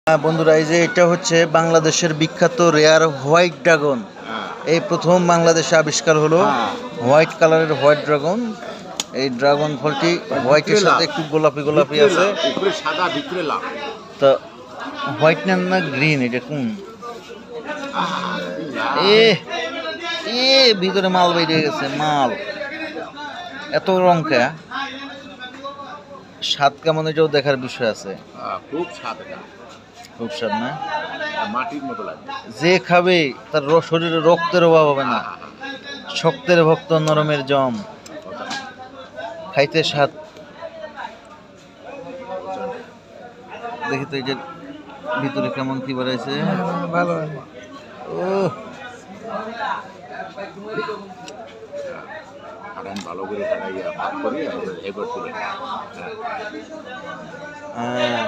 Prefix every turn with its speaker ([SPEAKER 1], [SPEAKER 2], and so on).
[SPEAKER 1] বন্ধুরা, এই যে এটা হচ্ছে বাংলাদেশের বিখ্যাত রেয়ার হোয়াইট ড্রাগন। এই প্রথম বাংলাদেশে আবিষ্কার হলো হোয়াইট কালারের হোয়াইট ড্রাগন। এই ড্রাগন ফলটি হোয়াইটের সাথে একটু গোলাপি গোলাপি আছে।
[SPEAKER 2] উপরে সাদা, ভিতরে লাল।
[SPEAKER 1] তো হোয়াইট না গ্রিন, এটা কোন? এ এ ভিতরে মাল বেরিয়ে গেছে, মাল এত রং কে স্বাদ কেমন, এটাও দেখার বিষয় আছে।
[SPEAKER 2] খুব স্বাদ, এটা
[SPEAKER 1] খুব স্বাদ না?
[SPEAKER 2] মাটির মতো লাগে।
[SPEAKER 1] যে খাবে তার শরীরে রক্তের অভাব হবে না। শক্তের ভক্ত নরমের জম, খাইতে স্বাদ। দেখি তো এটার ভিতরে কেমন কি বাড়াইছে।
[SPEAKER 3] ভালো
[SPEAKER 1] ও
[SPEAKER 2] কারণ ভালো করে ফাটাইয়া ভাগ করে এবার তুলে।
[SPEAKER 1] হ্যাঁ